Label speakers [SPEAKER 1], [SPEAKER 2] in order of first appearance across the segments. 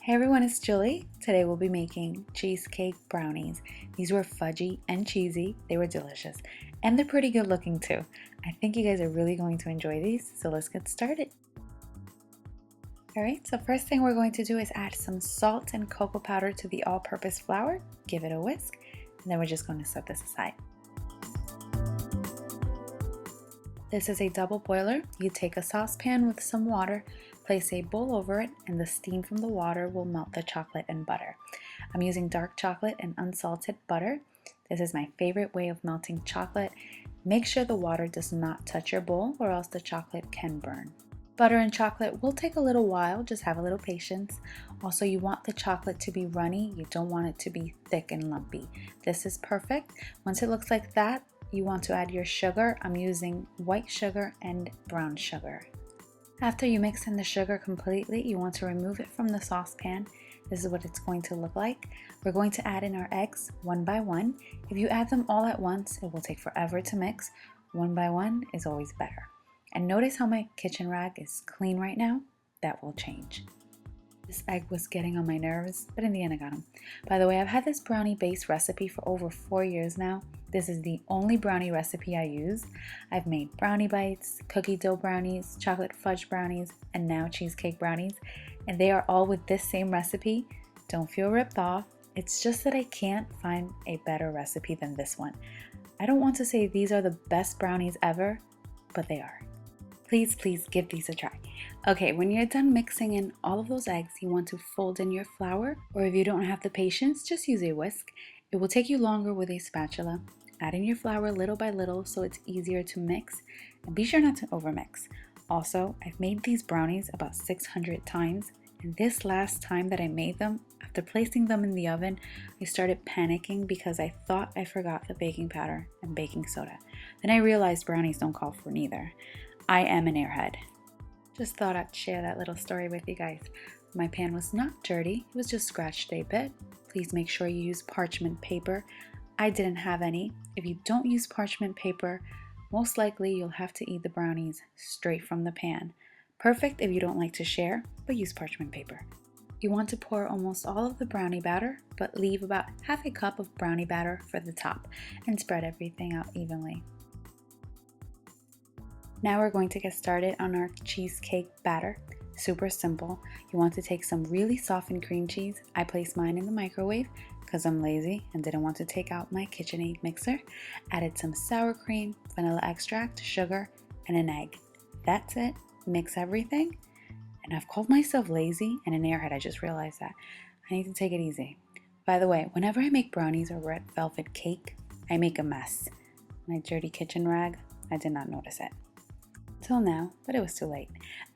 [SPEAKER 1] Hey everyone, it's Julie. Today we'll be making cheesecake brownies. These were fudgy and cheesy. They were delicious. And they're pretty good looking too. I think you guys are really going to enjoy these, so let's get started. Alright, so first thing we're going to do is add some salt and cocoa powder to the all-purpose flour. Give it a whisk, and then we're just going to set this aside. This is a double boiler. You take a saucepan with some water, place a bowl over it, and the steam from the water will melt the chocolate and butter. I'm using dark chocolate and unsalted butter. This is my favorite way of melting chocolate. Make sure the water does not touch your bowl or else the chocolate can burn. Butter and chocolate will take a little while, just have a little patience. Also, you want the chocolate to be runny. You don't want it to be thick and lumpy. This is perfect. Once it looks like that, you want to add your sugar. I'm using white sugar and brown sugar. After you mix in the sugar completely, you want to remove it from the saucepan. This is what it's going to look like. We're going to add in our eggs one by one. If you add them all at once, it will take forever to mix. One by one is always better. And notice how my kitchen rag is clean right now? That will change. This egg was getting on my nerves, but in the end I got them. By the way, I've had this brownie base recipe for over 4 years now. This is the only brownie recipe I use. I've made brownie bites, cookie dough brownies, chocolate fudge brownies, and now cheesecake brownies. And they are all with this same recipe. Don't feel ripped off. It's just that I can't find a better recipe than this one. I don't want to say these are the best brownies ever, but they are. Please give these a try. Okay, when you're done mixing in all of those eggs, you want to fold in your flour, or if you don't have the patience, just use a whisk. It will take you longer with a spatula. Add in your flour little by little so it's easier to mix, and be sure not to overmix. Also, I've made these brownies about 600 times, and this last time that I made them, after placing them in the oven, I started panicking because I thought I forgot the baking powder and baking soda. Then I realized brownies don't call for neither. I am an airhead. Just thought I'd share that little story with you guys. My pan was not dirty, it was just scratched a bit. Please make sure you use parchment paper. I didn't have any. If you don't use parchment paper, most likely you'll have to eat the brownies straight from the pan. Perfect if you don't like to share, but use parchment paper. You want to pour almost all of the brownie batter, but leave about half a cup of brownie batter for the top and spread everything out evenly. Now we're going to get started on our cheesecake batter. Super simple. You want to take some really softened cream cheese. I placed mine in the microwave because I'm lazy and didn't want to take out my KitchenAid mixer. Added some sour cream, vanilla extract, sugar, and an egg. That's it. Mix everything. And I've called myself lazy and an airhead. I just realized that. I need to take it easy. By the way, whenever I make brownies or red velvet cake, I make a mess. My dirty kitchen rag, I did not notice it till now, but it was too late.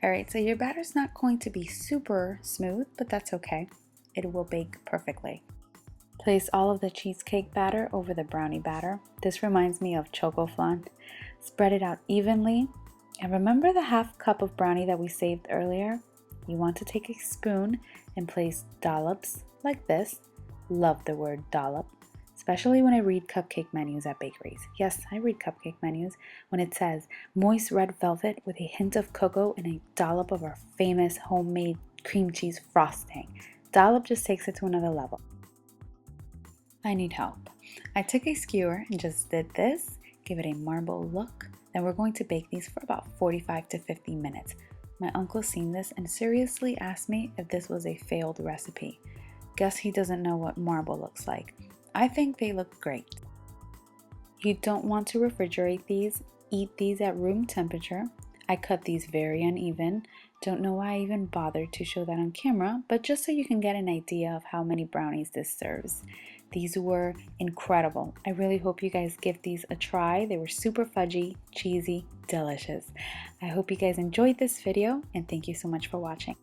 [SPEAKER 1] Alright, so your batter's not going to be super smooth, but that's okay. It will bake perfectly. Place all of the cheesecake batter over the brownie batter. This reminds me of choco flan. Spread it out evenly. And remember the half cup of brownie that we saved earlier? You want to take a spoon and place dollops like this. Love the word dollop. Especially when I read cupcake menus at bakeries. Yes, I read cupcake menus when it says moist red velvet with a hint of cocoa and a dollop of our famous homemade cream cheese frosting. Dollop just takes it to another level. I need help. I took a skewer and just did this, give it a marble look. Then we're going to bake these for about 45 to 50 minutes. My uncle seen this and seriously asked me if this was a failed recipe. Guess he doesn't know what marble looks like. I think they look great. You don't want to refrigerate these. Eat these at room temperature. I cut these very uneven. Don't know why I even bothered to show that on camera, but just so you can get an idea of how many brownies this serves. These were incredible. I really hope you guys give these a try. They were super fudgy, cheesy, delicious. I hope you guys enjoyed this video, and thank you so much for watching.